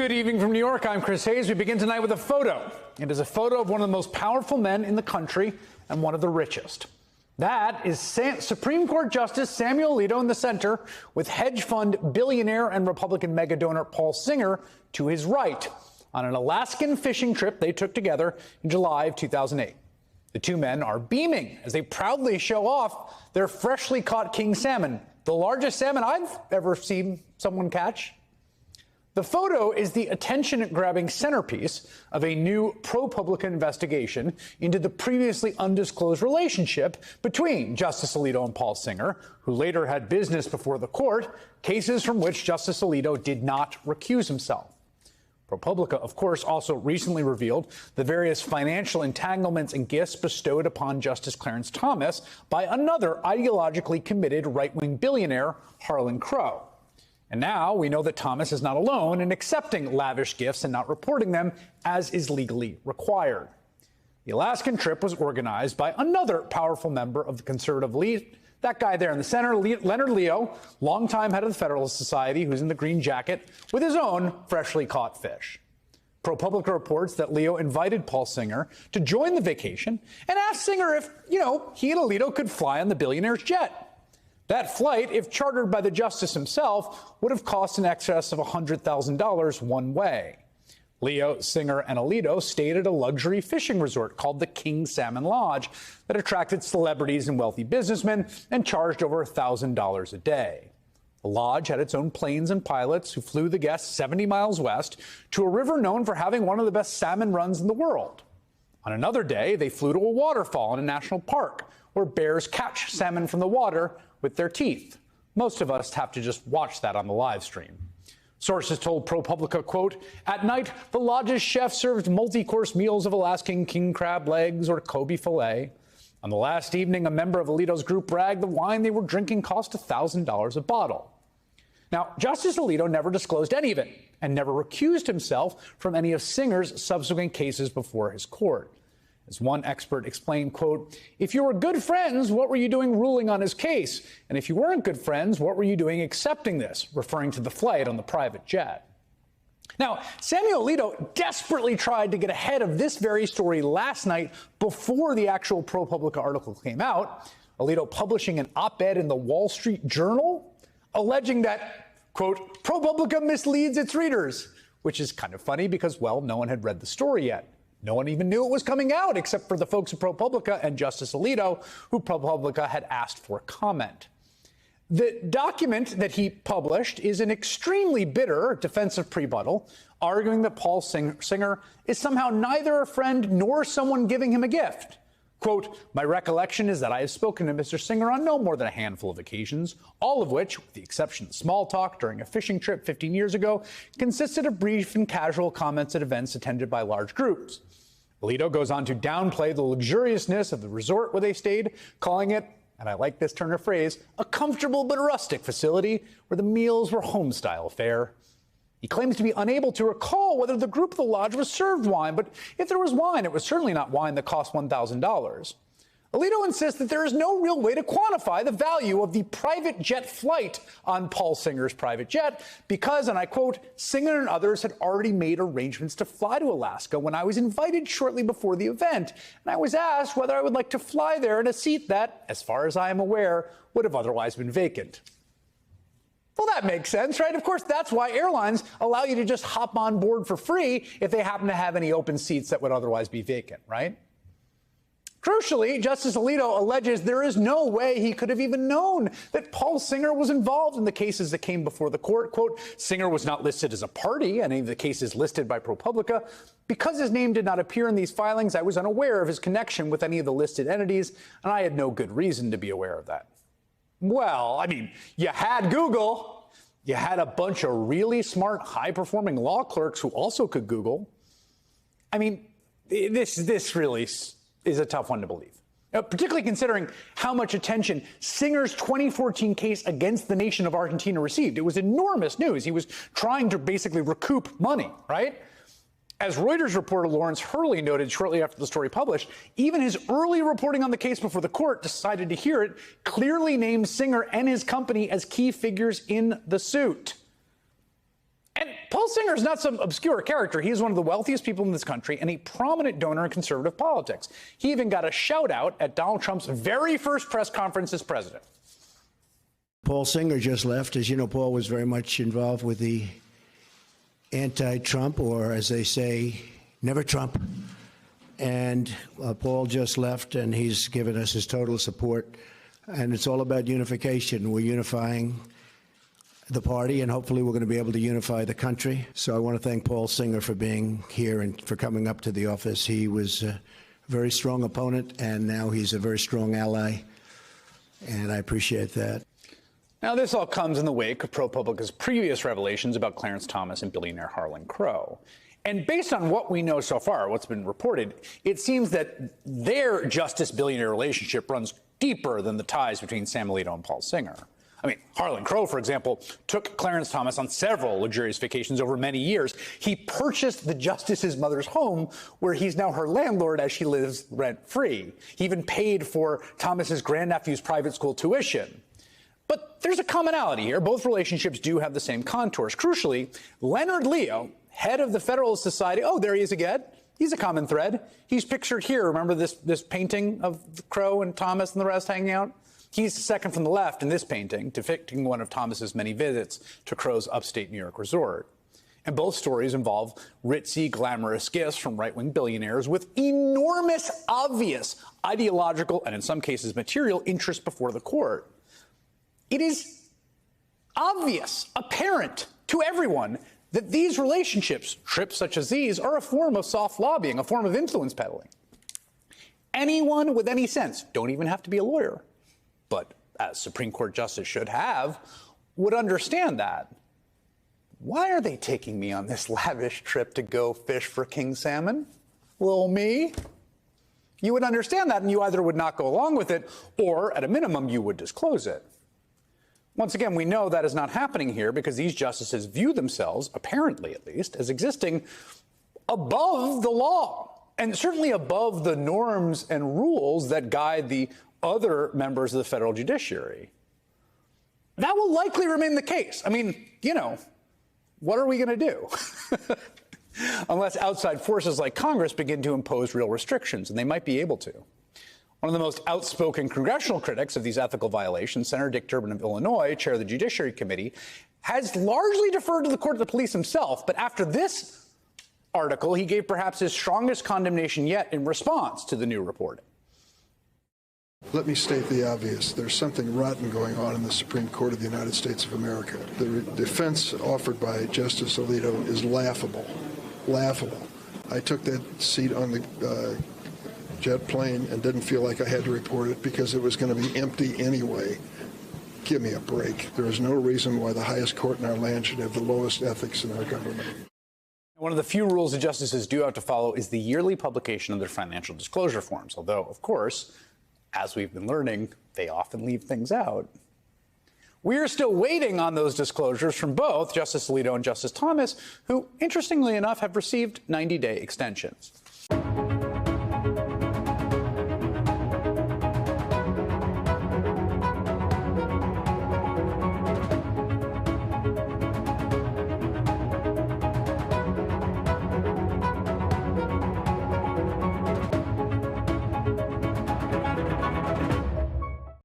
Good evening from New York. I'm Chris Hayes. We begin tonight with a photo. It is a photo of one of the most powerful men in the country and one of the richest. That is Supreme Court Justice Samuel Alito in the center, with hedge fund billionaire and Republican mega donor Paul Singer to his right on an Alaskan fishing trip they took together in July of 2008. The two men are beaming as they proudly show off their freshly caught king salmon, the largest salmon I've ever seen someone catch. The photo is the attention-grabbing centerpiece of a new ProPublica investigation into the previously undisclosed relationship between Justice Alito and Paul Singer, who later had business before the court, cases from which Justice Alito did not recuse himself. ProPublica, of course, also recently revealed the various financial entanglements and gifts bestowed upon Justice Clarence Thomas by another ideologically committed right-wing billionaire, Harlan Crow. And now we know that Thomas is not alone in accepting lavish gifts and not reporting them, as is legally required. The Alaskan trip was organized by another powerful member of the conservative elite, that guy there in the center, Leonard Leo, longtime head of the Federalist Society, who's in the green jacket, with his own freshly caught fish. ProPublica reports that Leo invited Paul Singer to join the vacation and asked Singer if, he and Alito could fly on the billionaire's jet. That flight, if chartered by the justice himself, would have cost in excess of $100,000 one way. Leo, Singer, and Alito stayed at a luxury fishing resort called the King Salmon Lodge that attracted celebrities and wealthy businessmen and charged over $1,000 a day. The lodge had its own planes and pilots who flew the guests 70 miles west to a river known for having one of the best salmon runs in the world. On another day, they flew to a waterfall in a national park where bears catch salmon from the water with their teeth. Most of us have to just watch that on the live stream. Sources told ProPublica, quote, "At night, the lodge's chef served multi-course meals of Alaskan king crab legs or Kobe filet. On the last evening, a member of Alito's group bragged the wine they were drinking cost $1,000 a bottle." Now, Justice Alito never disclosed any of it and never recused himself from any of Singer's subsequent cases before his court. As one expert explained, quote, "If you were good friends, what were you doing ruling on his case? And if you weren't good friends, what were you doing accepting this?" referring to the flight on the private jet. Now, Samuel Alito desperately tried to get ahead of this very story last night before the actual ProPublica article came out, Alito publishing an op-ed in the Wall Street Journal alleging that, quote, "ProPublica misleads its readers," which is kind of funny because, well, no one had read the story yet. No one even knew it was coming out except for the folks at ProPublica and Justice Alito, who ProPublica had asked for comment. The document that he published is an extremely bitter defensive prebuttal, arguing that Paul Singer is somehow neither a friend nor someone giving him a gift. Quote, "My recollection is that I have spoken to Mr. Singer on no more than a handful of occasions, all of which, with the exception of small talk during a fishing trip 15 years ago, consisted of brief and casual comments at events attended by large groups." Alito goes on to downplay the luxuriousness of the resort where they stayed, calling it, and I like this turn of phrase, a comfortable but rustic facility where the meals were home-style fare. He claims to be unable to recall whether the group at the lodge was served wine, but if there was wine, it was certainly not wine that cost $1,000. Alito insists that there is no real way to quantify the value of the private jet flight on Paul Singer's private jet because, and I quote, "Singer and others had already made arrangements to fly to Alaska when I was invited shortly before the event, and I was asked whether I would like to fly there in a seat that, as far as I am aware, would have otherwise been vacant." Well, that makes sense, right? Of course, that's why airlines allow you to just hop on board for free if they happen to have any open seats that would otherwise be vacant, right? Crucially, Justice Alito alleges there is no way he could have even known that Paul Singer was involved in the cases that came before the court. Quote, "Singer was not listed as a party in any of the cases listed by ProPublica. Because his name did not appear in these filings, I was unaware of his connection with any of the listed entities, and I had no good reason to be aware of that." Well, I mean, you had Google. You had a bunch of really smart, high-performing law clerks who also could Google. I mean, this really is a tough one to believe, particularly considering how much attention Singer's 2014 case against the nation of Argentina received. It was enormous news. He was trying to basically recoup money, right? As Reuters reporter Lawrence Hurley noted shortly after the story published, even his early reporting on the case before the court decided to hear it clearly named Singer and his company as key figures in the suit. And Paul Singer is not some obscure character. He is one of the wealthiest people in this country and a prominent donor in conservative politics. He even got a shout out at Donald Trump's very first press conference as president. Paul Singer just left. As you know, Paul was very much involved with the anti-Trump, or as they say, never Trump. And Paul just left, and he's given us his total support. And it's all about unification. We're unifying the party, and hopefully we're going to be able to unify the country. So I want to thank Paul Singer for being here and for coming up to the office. He was a very strong opponent, and now he's a very strong ally, and I appreciate that. Now, this all comes in the wake of ProPublica's previous revelations about Clarence Thomas and billionaire Harlan Crow. And based on what we know so far, what's been reported, it seems that their justice-billionaire relationship runs deeper than the ties between Sam Alito and Paul Singer. I mean, Harlan Crow, for example, took Clarence Thomas on several luxurious vacations over many years. He purchased the justice's mother's home, where he's now her landlord as she lives rent-free. He even paid for Thomas's grandnephew's private school tuition. But there's a commonality here. Both relationships do have the same contours. Crucially, Leonard Leo, head of the Federalist Society, oh, there he is again. He's a common thread. He's pictured here. Remember this painting of Crow and Thomas and the rest hanging out? He's second from the left in this painting, depicting one of Thomas's many visits to Crow's upstate New York resort. And both stories involve ritzy, glamorous gifts from right-wing billionaires with enormous, obvious ideological and, in some cases, material interest before the court. It is obvious, apparent to everyone that these relationships, trips such as these, are a form of soft lobbying, a form of influence peddling. Anyone with any sense, don't even have to be a lawyer, but as Supreme Court justice should have, would understand that. Why are they taking me on this lavish trip to go fish for king salmon? Little me? You would understand that, and you either would not go along with it, or at a minimum, you would disclose it. Once again, we know that is not happening here because these justices view themselves, apparently at least, as existing above the law, and certainly above the norms and rules that guide the other members of the federal judiciary. That will likely remain the case. I mean, you know, what are we going to do? Unless outside forces like Congress begin to impose real restrictions, and they might be able to. One of the most outspoken congressional critics of these ethical violations, Senator Dick Durbin of Illinois, chair of the Judiciary Committee, has largely deferred to the court of the police himself. But after this article, he gave perhaps his strongest condemnation yet in response to the new reporting. Let me state the obvious. There's something rotten going on in the Supreme Court of the United States of America. The defense offered by Justice Alito is laughable. Laughable. I took that seat on the jet plane and didn't feel like I had to report it because it was going to be empty anyway. Give me a break. There is no reason why the highest court in our land should have the lowest ethics in our government. One of the few rules the justices do have to follow is the yearly publication of their financial disclosure forms, although, of course, as we've been learning, they often leave things out. We are still waiting on those disclosures from both Justice Alito and Justice Thomas, who, interestingly enough, have received 90-day extensions.